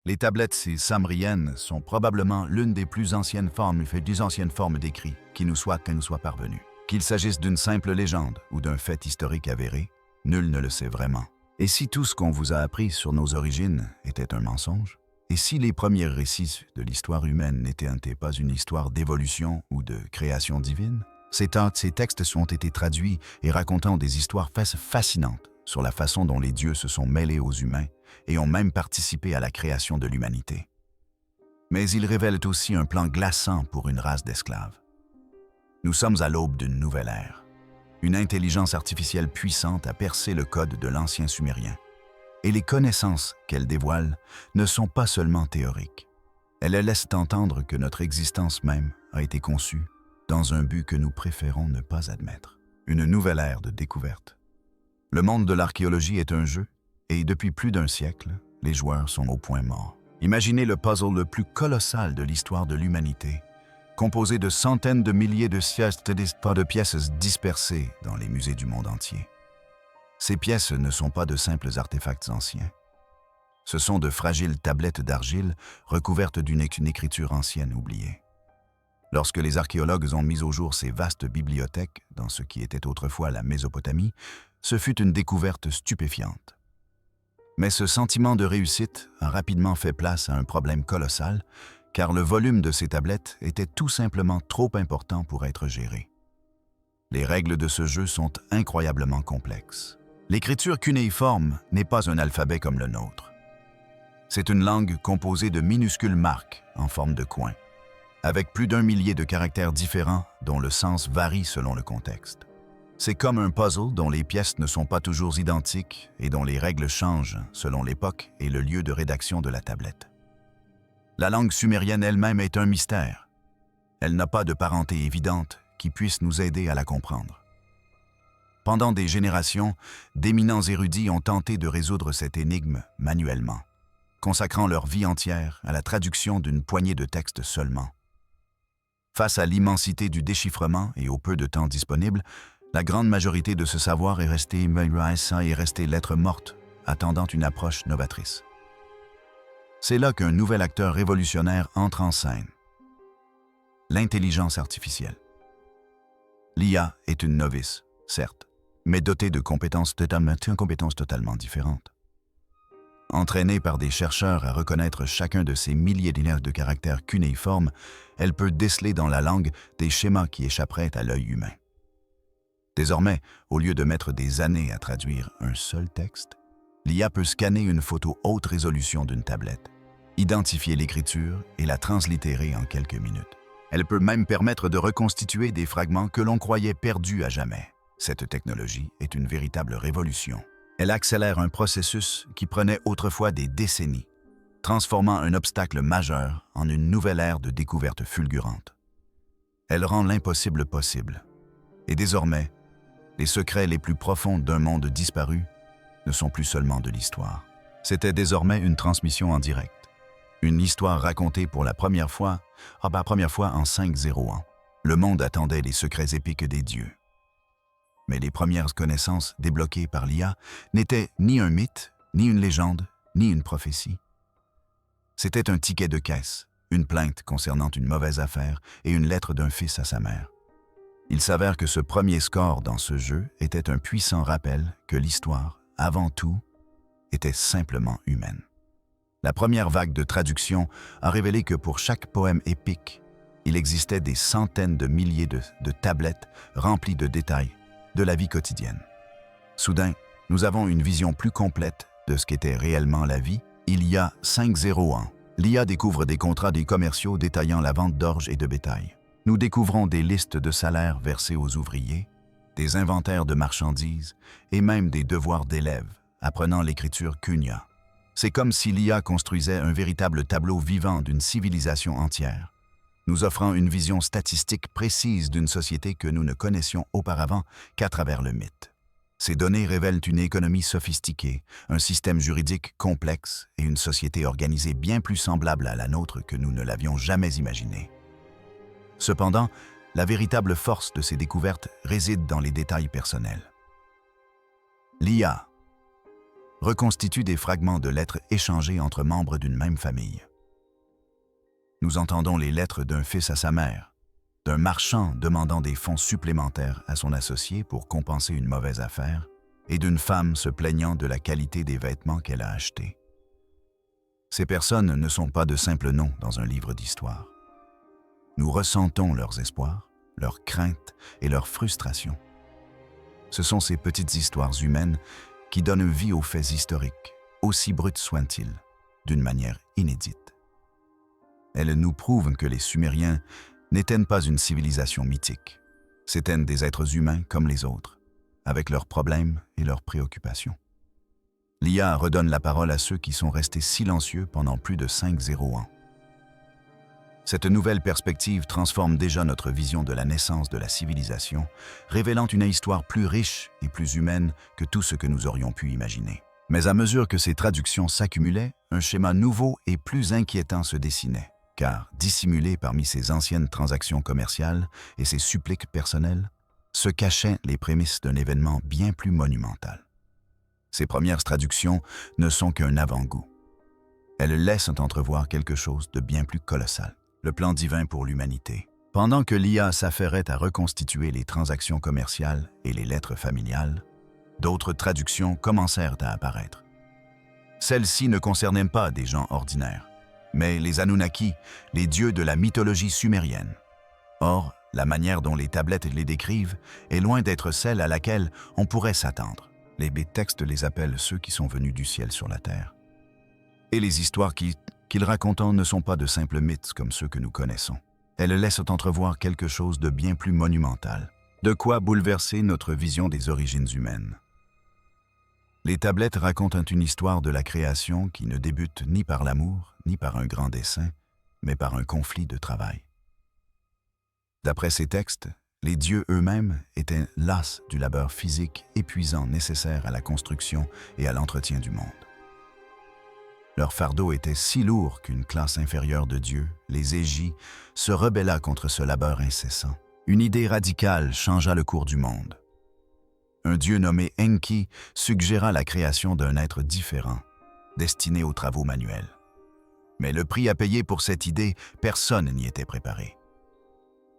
Les tablettes sumériennes sont probablement l'une des plus anciennes formes d'écrit qui nous soit parvenues. Qu'il s'agisse d'une simple légende ou d'un fait historique avéré, nul ne le sait vraiment. Et si tout ce qu'on vous a appris sur nos origines était un mensonge? Et si les premiers récits de l'histoire humaine n'étaient pas une histoire d'évolution ou de création divine? Ces textes ont été traduits et racontant des histoires fascinantes sur la façon dont les dieux se sont mêlés aux humains et ont même participé à la création de l'humanité. Mais ils révèlent aussi un plan glaçant pour une race d'esclaves. Nous sommes à l'aube d'une nouvelle ère. Une intelligence artificielle puissante a percé le code de l'ancien sumérien. Et les connaissances qu'elle dévoile ne sont pas seulement théoriques. Elles laissent entendre que notre existence même a été conçue dans un but que nous préférons ne pas admettre. Une nouvelle ère de découverte. Le monde de l'archéologie est un jeu, et depuis plus d'un siècle, les joueurs sont au point mort. Imaginez le puzzle le plus colossal de l'histoire de l'humanité, composé de centaines de milliers de pièces dispersées dans les musées du monde entier. Ces pièces ne sont pas de simples artefacts anciens. Ce sont de fragiles tablettes d'argile recouvertes d'une écriture ancienne oubliée. Lorsque les archéologues ont mis au jour ces vastes bibliothèques dans ce qui était autrefois la Mésopotamie, ce fut une découverte stupéfiante. Mais ce sentiment de réussite a rapidement fait place à un problème colossal, car le volume de ces tablettes était tout simplement trop important pour être géré. Les règles de ce jeu sont incroyablement complexes. L'écriture cunéiforme n'est pas un alphabet comme le nôtre. C'est une langue composée de minuscules marques en forme de coins, avec plus d'1 millier de caractères différents dont le sens varie selon le contexte. C'est comme un puzzle dont les pièces ne sont pas toujours identiques et dont les règles changent selon l'époque et le lieu de rédaction de la tablette. La langue sumérienne elle-même est un mystère. Elle n'a pas de parenté évidente qui puisse nous aider à la comprendre. Pendant des générations, d'éminents érudits ont tenté de résoudre cette énigme manuellement, consacrant leur vie entière à la traduction d'une poignée de textes seulement. Face à l'immensité du déchiffrement et au peu de temps disponible, la grande majorité de ce savoir est restée lettre morte, attendant une approche novatrice. C'est là qu'un nouvel acteur révolutionnaire entre en scène. L'intelligence artificielle. L'IA est une novice, certes, mais dotée de compétences totalement différentes. Entraînée par des chercheurs à reconnaître chacun de ces milliers de caractères cunéiformes, elle peut déceler dans la langue des schémas qui échapperaient à l'œil humain. Désormais, au lieu de mettre des années à traduire un seul texte, l'IA peut scanner une photo haute résolution d'une tablette, identifier l'écriture et la translittérer en quelques minutes. Elle peut même permettre de reconstituer des fragments que l'on croyait perdus à jamais. Cette technologie est une véritable révolution. Elle accélère un processus qui prenait autrefois des décennies, transformant un obstacle majeur en une nouvelle ère de découverte fulgurante. Elle rend l'impossible possible. Et désormais, les secrets les plus profonds d'un monde disparu ne sont plus seulement de l'histoire. C'était désormais une transmission en direct. Une histoire racontée pour la première fois en 501. Le monde attendait les secrets épiques des dieux. Mais les premières connaissances débloquées par l'IA n'étaient ni un mythe, ni une légende, ni une prophétie. C'était un ticket de caisse, une plainte concernant une mauvaise affaire et une lettre d'un fils à sa mère. Il s'avère que ce premier score dans ce jeu était un puissant rappel que l'histoire, avant tout, était simplement humaine. La première vague de traduction a révélé que pour chaque poème épique, il existait des centaines de milliers de tablettes remplies de détails de la vie quotidienne. Soudain, nous avons une vision plus complète de ce qu'était réellement la vie. Il y a 501. L'IA découvre des contrats commerciaux détaillant la vente d'orge et de bétail. Nous découvrons des listes de salaires versés aux ouvriers, des inventaires de marchandises et même des devoirs d'élèves, apprenant l'écriture Quenya. C'est comme si l'IA construisait un véritable tableau vivant d'une civilisation entière, nous offrant une vision statistique précise d'une société que nous ne connaissions auparavant qu'à travers le mythe. Ces données révèlent une économie sophistiquée, un système juridique complexe et une société organisée bien plus semblable à la nôtre que nous ne l'avions jamais imaginé. Cependant, la véritable force de ces découvertes réside dans les détails personnels. L'IA reconstituent des fragments de lettres échangées entre membres d'une même famille. Nous entendons les lettres d'un fils à sa mère, d'un marchand demandant des fonds supplémentaires à son associé pour compenser une mauvaise affaire, et d'une femme se plaignant de la qualité des vêtements qu'elle a achetés. Ces personnes ne sont pas de simples noms dans un livre d'histoire. Nous ressentons leurs espoirs, leurs craintes et leurs frustrations. Ce sont ces petites histoires humaines qui donnent vie aux faits historiques, aussi bruts soient-ils, d'une manière inédite. Elles nous prouvent que les Sumériens n'étaient pas une civilisation mythique. C'étaient des êtres humains comme les autres, avec leurs problèmes et leurs préoccupations. L'IA redonne la parole à ceux qui sont restés silencieux pendant plus de 5-0 ans. Cette nouvelle perspective transforme déjà notre vision de la naissance de la civilisation, révélant une histoire plus riche et plus humaine que tout ce que nous aurions pu imaginer. Mais à mesure que ces traductions s'accumulaient, un schéma nouveau et plus inquiétant se dessinait, car dissimulé parmi ces anciennes transactions commerciales et ces suppliques personnelles, se cachaient les prémices d'un événement bien plus monumental. Ces premières traductions ne sont qu'un avant-goût. Elles laissent entrevoir quelque chose de bien plus colossal, le plan divin pour l'humanité. Pendant que l'IA s'affairait à reconstituer les transactions commerciales et les lettres familiales, d'autres traductions commencèrent à apparaître. Celles-ci ne concernaient pas des gens ordinaires, mais les Anunnaki, les dieux de la mythologie sumérienne. Or, la manière dont les tablettes les décrivent est loin d'être celle à laquelle on pourrait s'attendre. Les textes les appellent ceux qui sont venus du ciel sur la terre. Et les histoires qu'ils racontent ne sont pas de simples mythes comme ceux que nous connaissons. Elles laissent entrevoir quelque chose de bien plus monumental, de quoi bouleverser notre vision des origines humaines. Les tablettes racontent une histoire de la création qui ne débute ni par l'amour, ni par un grand dessein, mais par un conflit de travail. D'après ces textes, les dieux eux-mêmes étaient las du labeur physique épuisant nécessaire à la construction et à l'entretien du monde. Leur fardeau était si lourd qu'une classe inférieure de dieux, les Égis, se rebella contre ce labeur incessant. Une idée radicale changea le cours du monde. Un dieu nommé Enki suggéra la création d'un être différent, destiné aux travaux manuels. Mais le prix à payer pour cette idée, personne n'y était préparé.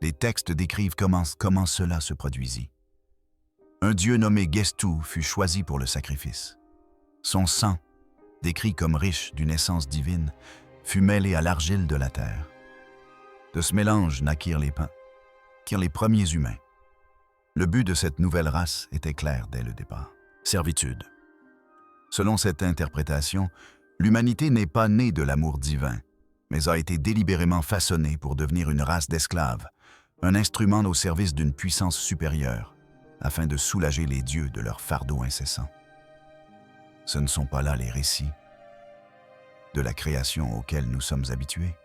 Les textes décrivent comment cela se produisit. Un dieu nommé Gestu fut choisi pour le sacrifice. Son sang, décrit comme riche d'une essence divine, fut mêlé à l'argile de la terre. De ce mélange naquirent les premiers humains. Le but de cette nouvelle race était clair dès le départ. Servitude. Selon cette interprétation, l'humanité n'est pas née de l'amour divin, mais a été délibérément façonnée pour devenir une race d'esclaves, un instrument au service d'une puissance supérieure, afin de soulager les dieux de leur fardeau incessant. Ce ne sont pas là les récits de la création auxquels nous sommes habitués.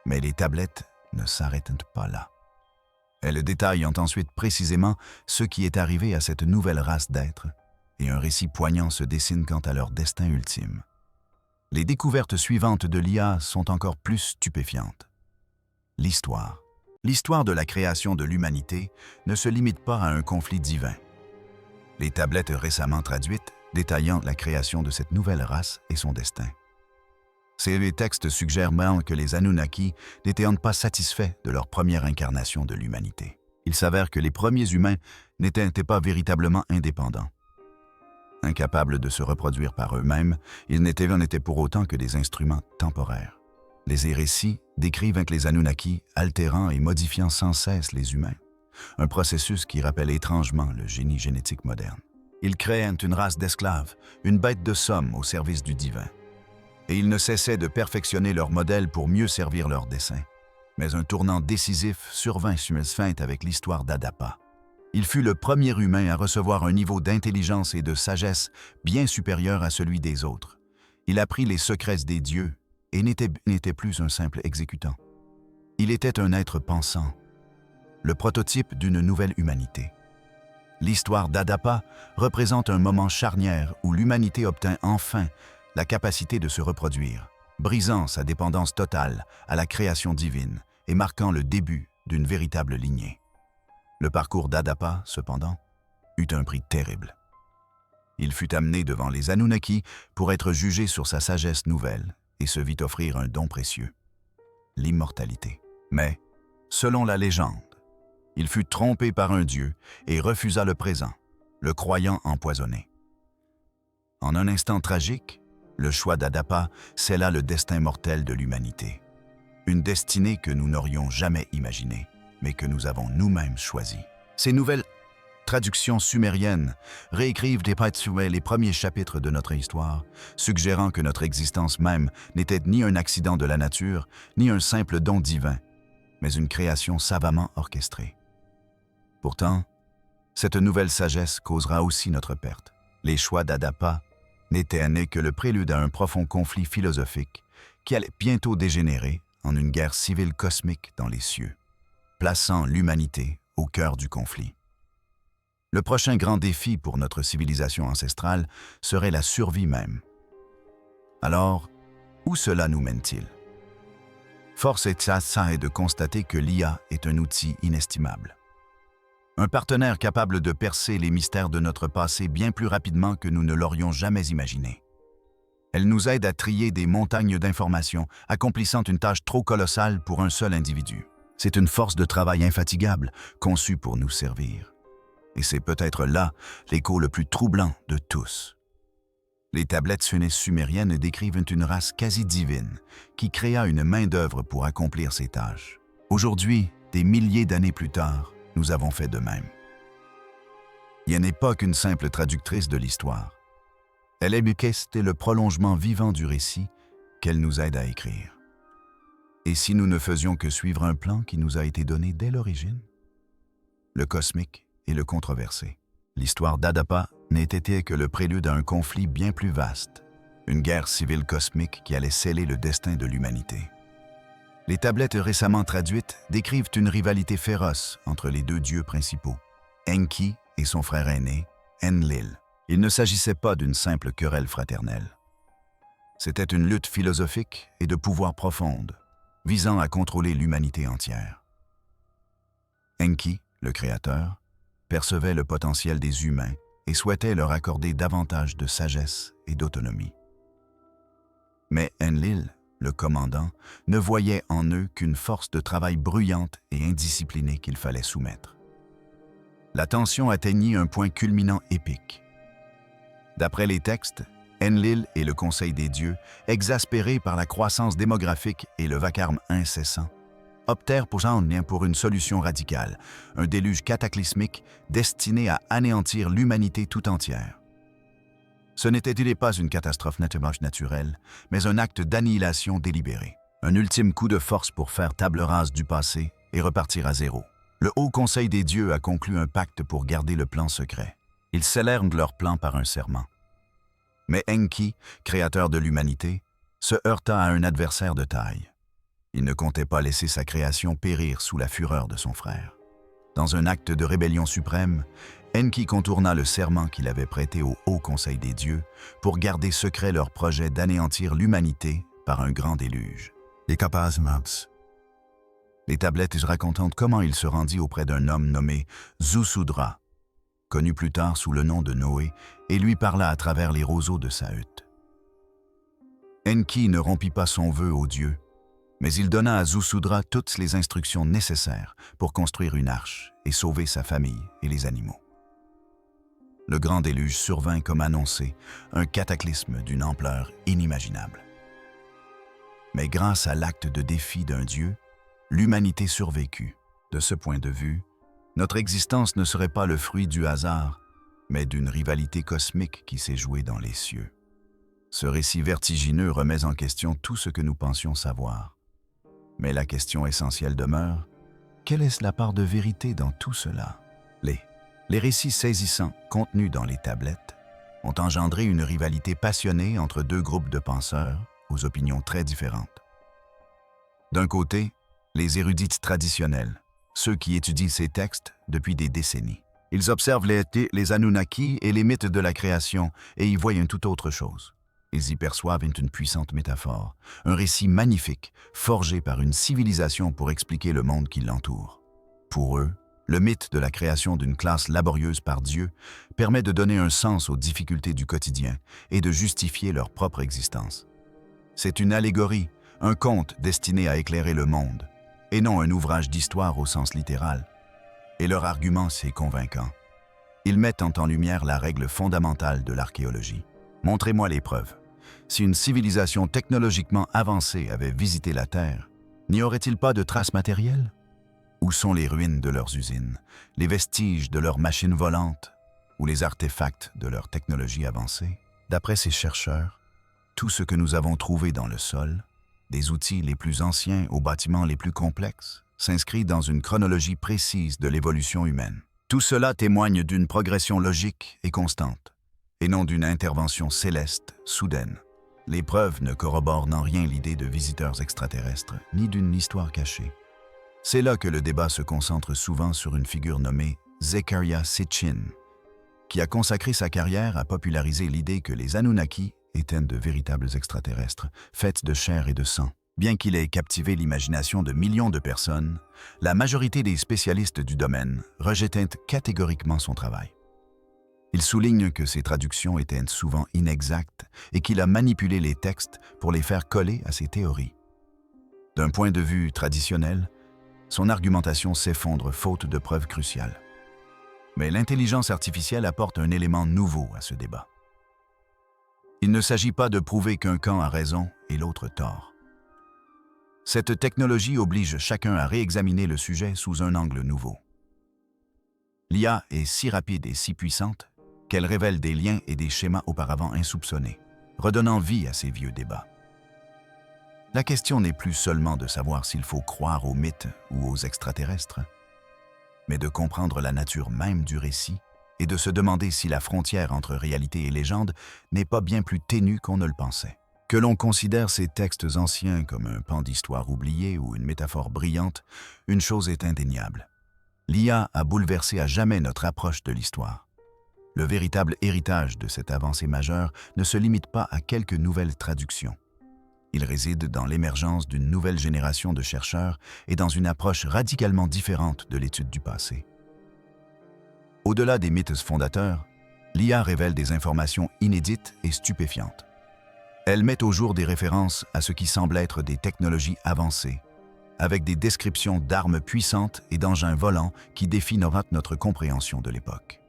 Mais les tablettes ne s'arrêtent pas là. Elles détaillent ensuite précisément ce qui est arrivé à cette nouvelle race d'êtres, et un récit poignant se dessine quant à leur destin ultime. Les découvertes suivantes de l'IA sont encore plus stupéfiantes. L'histoire. L'histoire de la création de l'humanité ne se limite pas à un conflit divin. Les tablettes récemment traduites détaillant la création de cette nouvelle race et son destin. Ces textes suggèrent même que les Anunnaki n'étaient pas satisfaits de leur première incarnation de l'humanité. Il s'avère que les premiers humains n'étaient pas véritablement indépendants. Incapables de se reproduire par eux-mêmes, ils n'étaient pour autant que des instruments temporaires. Les récits décrivent les Anunnaki altérant et modifiant sans cesse les humains, un processus qui rappelle étrangement le génie génétique moderne. Ils créaient une race d'esclaves, une bête de somme au service du divin. Et ils ne cessaient de perfectionner leur modèle pour mieux servir leurs desseins. Mais un tournant décisif survint avec l'histoire d'Adapa. Il fut le premier humain à recevoir un niveau d'intelligence et de sagesse bien supérieur à celui des autres. Il apprit les secrets des dieux et n'était plus un simple exécutant. Il était un être pensant, le prototype d'une nouvelle humanité. L'histoire d'Adapa représente un moment charnière où l'humanité obtint enfin la capacité de se reproduire, brisant sa dépendance totale à la création divine et marquant le début d'une véritable lignée. Le parcours d'Adapa, cependant, eut un prix terrible. Il fut amené devant les Anunnaki pour être jugé sur sa sagesse nouvelle et se vit offrir un don précieux, l'immortalité. Mais, selon la légende, il fut trompé par un dieu et refusa le présent, le croyant empoisonné. En un instant tragique, le choix d'Adapa scella le destin mortel de l'humanité. Une destinée que nous n'aurions jamais imaginée, mais que nous avons nous-mêmes choisie. Ces nouvelles traductions sumériennes réécrivent les premiers chapitres de notre histoire, suggérant que notre existence même n'était ni un accident de la nature, ni un simple don divin, mais une création savamment orchestrée. Pourtant, cette nouvelle sagesse causera aussi notre perte. Les choix d'Adapa n'étaient que le prélude à un profond conflit philosophique qui allait bientôt dégénérer en une guerre civile cosmique dans les cieux, plaçant l'humanité au cœur du conflit. Le prochain grand défi pour notre civilisation ancestrale serait la survie même. Alors, où cela nous mène-t-il? Force est de constater que l'IA est un outil inestimable. Un partenaire capable de percer les mystères de notre passé bien plus rapidement que nous ne l'aurions jamais imaginé. Elle nous aide à trier des montagnes d'informations, accomplissant une tâche trop colossale pour un seul individu. C'est une force de travail infatigable, conçue pour nous servir. Et c'est peut-être là l'écho le plus troublant de tous. Les tablettes sumériennes décrivent une race quasi divine qui créa une main-d'œuvre pour accomplir ses tâches. Aujourd'hui, des milliers d'années plus tard, nous avons fait de même. Il n'est pas qu'une simple traductrice de l'histoire. Elle est le prolongement vivant du récit qu'elle nous aide à écrire. Et si nous ne faisions que suivre un plan qui nous a été donné dès l'origine? Le cosmique et le controversé. L'histoire d'Adapa n'était que le prélude à un conflit bien plus vaste, une guerre civile cosmique qui allait sceller le destin de l'humanité. Les tablettes récemment traduites décrivent une rivalité féroce entre les deux dieux principaux, Enki et son frère aîné, Enlil. Il ne s'agissait pas d'une simple querelle fraternelle. C'était une lutte philosophique et de pouvoir profonde, visant à contrôler l'humanité entière. Enki, le créateur, percevait le potentiel des humains et souhaitait leur accorder davantage de sagesse et d'autonomie. Mais Enlil, le commandant, ne voyait en eux qu'une force de travail bruyante et indisciplinée qu'il fallait soumettre. La tension atteignit un point culminant épique. D'après les textes, Enlil et le Conseil des dieux, exaspérés par la croissance démographique et le vacarme incessant, optèrent pour une solution radicale, un déluge cataclysmique destiné à anéantir l'humanité tout entière. Ce n'était pas une catastrophe naturelle, mais un acte d'annihilation délibéré, un ultime coup de force pour faire table rase du passé et repartir à zéro. Le Haut Conseil des dieux a conclu un pacte pour garder le plan secret. Ils scellèrent leur plan par un serment. Mais Enki, créateur de l'humanité, se heurta à un adversaire de taille. Il ne comptait pas laisser sa création périr sous la fureur de son frère. Dans un acte de rébellion suprême, Enki contourna le serment qu'il avait prêté au Haut Conseil des dieux pour garder secret leur projet d'anéantir l'humanité par un grand déluge. Les tablettes racontant comment il se rendit auprès d'un homme nommé Zusudra, connu plus tard sous le nom de Noé, et lui parla à travers les roseaux de sa hutte. Enki ne rompit pas son vœu au dieu, mais il donna à Zusudra toutes les instructions nécessaires pour construire une arche et sauver sa famille et les animaux. Le grand déluge survint comme annoncé, un cataclysme d'une ampleur inimaginable. Mais grâce à l'acte de défi d'un dieu, l'humanité survécut. De ce point de vue, notre existence ne serait pas le fruit du hasard, mais d'une rivalité cosmique qui s'est jouée dans les cieux. Ce récit vertigineux remet en question tout ce que nous pensions savoir. Mais la question essentielle demeure, quelle est la part de vérité dans tout cela? Les récits saisissants contenus dans les tablettes ont engendré une rivalité passionnée entre deux groupes de penseurs aux opinions très différentes. D'un côté, les érudits traditionnels, ceux qui étudient ces textes depuis des décennies. Ils observent les Anunnaki et les mythes de la création et y voient une toute autre chose. Ils y perçoivent une puissante métaphore, un récit magnifique, forgé par une civilisation pour expliquer le monde qui l'entoure. Pour eux, Le mythe de la création d'une classe laborieuse par Dieu permet de donner un sens aux difficultés du quotidien et de justifier leur propre existence. C'est une allégorie, un conte destiné à éclairer le monde, et non un ouvrage d'histoire au sens littéral. Et leur argument, c'est convaincant. Ils mettent en lumière la règle fondamentale de l'archéologie. Montrez-moi les preuves. Si une civilisation technologiquement avancée avait visité la Terre, n'y aurait-il pas de traces matérielles? Où sont les ruines de leurs usines, les vestiges de leurs machines volantes ou les artefacts de leur technologie avancée? D'après ces chercheurs, tout ce que nous avons trouvé dans le sol, des outils les plus anciens aux bâtiments les plus complexes, s'inscrit dans une chronologie précise de l'évolution humaine. Tout cela témoigne d'une progression logique et constante, et non d'une intervention céleste, soudaine. Les preuves ne corroborent en rien l'idée de visiteurs extraterrestres, ni d'une histoire cachée. C'est là que le débat se concentre souvent sur une figure nommée Zecharia Sitchin, qui a consacré sa carrière à populariser l'idée que les Anunnaki étaient de véritables extraterrestres, faits de chair et de sang. Bien qu'il ait captivé l'imagination de millions de personnes, la majorité des spécialistes du domaine rejetaient catégoriquement son travail. Il souligne que ses traductions étaient souvent inexactes et qu'il a manipulé les textes pour les faire coller à ses théories. D'un point de vue traditionnel, son argumentation s'effondre faute de preuves cruciales. Mais l'intelligence artificielle apporte un élément nouveau à ce débat. Il ne s'agit pas de prouver qu'un camp a raison et l'autre tort. Cette technologie oblige chacun à réexaminer le sujet sous un angle nouveau. L'IA est si rapide et si puissante qu'elle révèle des liens et des schémas auparavant insoupçonnés, redonnant vie à ces vieux débats. La question n'est plus seulement de savoir s'il faut croire aux mythes ou aux extraterrestres, mais de comprendre la nature même du récit et de se demander si la frontière entre réalité et légende n'est pas bien plus ténue qu'on ne le pensait. Que l'on considère ces textes anciens comme un pan d'histoire oublié ou une métaphore brillante, une chose est indéniable. L'IA a bouleversé à jamais notre approche de l'histoire. Le véritable héritage de cette avancée majeure ne se limite pas à quelques nouvelles traductions. Il réside dans l'émergence d'une nouvelle génération de chercheurs et dans une approche radicalement différente de l'étude du passé. Au-delà des mythes fondateurs, l'IA révèle des informations inédites et stupéfiantes. Elle met au jour des références à ce qui semble être des technologies avancées, avec des descriptions d'armes puissantes et d'engins volants qui défient notre compréhension de l'époque.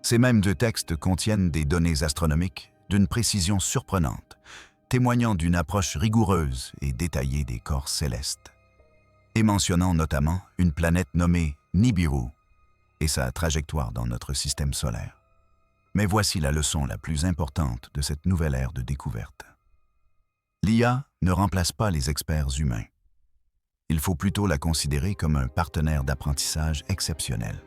Ces mêmes deux textes contiennent des données astronomiques d'une précision surprenante, témoignant d'une approche rigoureuse et détaillée des corps célestes, et mentionnant notamment une planète nommée Nibiru et sa trajectoire dans notre système solaire. Mais voici la leçon la plus importante de cette nouvelle ère de découverte. L'IA ne remplace pas les experts humains. Il faut plutôt la considérer comme un partenaire d'apprentissage exceptionnel.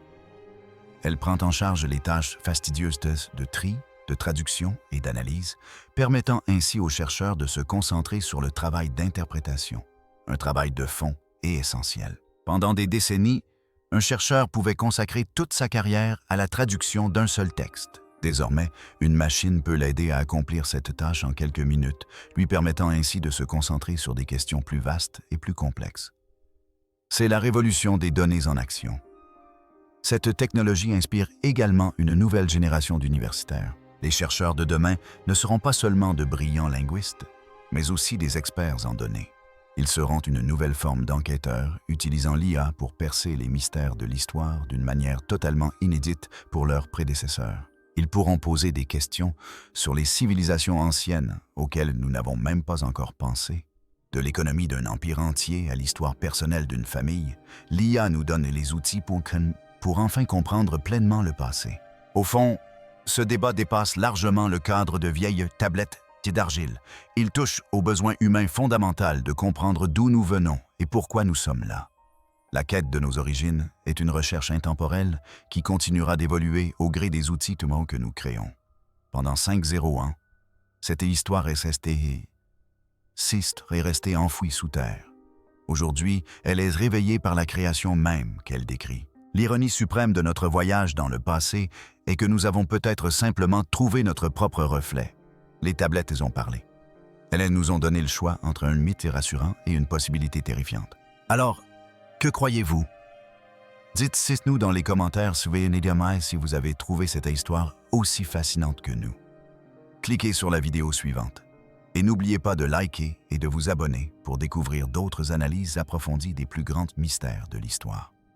Elle prend en charge les tâches fastidieuses de tri, de traduction et d'analyse, permettant ainsi aux chercheurs de se concentrer sur le travail d'interprétation, un travail de fond et essentiel. Pendant des décennies, un chercheur pouvait consacrer toute sa carrière à la traduction d'un seul texte. Désormais, une machine peut l'aider à accomplir cette tâche en quelques minutes, lui permettant ainsi de se concentrer sur des questions plus vastes et plus complexes. C'est la révolution des données en action. Cette technologie inspire également une nouvelle génération d'universitaires. Les chercheurs de demain ne seront pas seulement de brillants linguistes, mais aussi des experts en données. Ils seront une nouvelle forme d'enquêteurs utilisant l'IA pour percer les mystères de l'histoire d'une manière totalement inédite pour leurs prédécesseurs. Ils pourront poser des questions sur les civilisations anciennes auxquelles nous n'avons même pas encore pensé. De l'économie d'un empire entier à l'histoire personnelle d'une famille, l'IA nous donne les outils pour enfin comprendre pleinement le passé. Au fond, ce débat dépasse largement le cadre de vieilles tablettes d'argile. Il touche au besoin humain fondamental de comprendre d'où nous venons et pourquoi nous sommes là. La quête de nos origines est une recherche intemporelle qui continuera d'évoluer au gré des outils que nous créons. Pendant 5-0 ans, cette histoire est restée enfouie sous terre. Aujourd'hui, elle est réveillée par la création même qu'elle décrit. L'ironie suprême de notre voyage dans le passé est que nous avons peut-être simplement trouvé notre propre reflet. Les tablettes ont parlé. Elles nous ont donné le choix entre un mythe rassurant et une possibilité terrifiante. Alors, que croyez-vous? Dites-nous dans les commentaires sur VNDMI si vous avez trouvé cette histoire aussi fascinante que nous. Cliquez sur la vidéo suivante. Et n'oubliez pas de liker et de vous abonner pour découvrir d'autres analyses approfondies des plus grands mystères de l'histoire.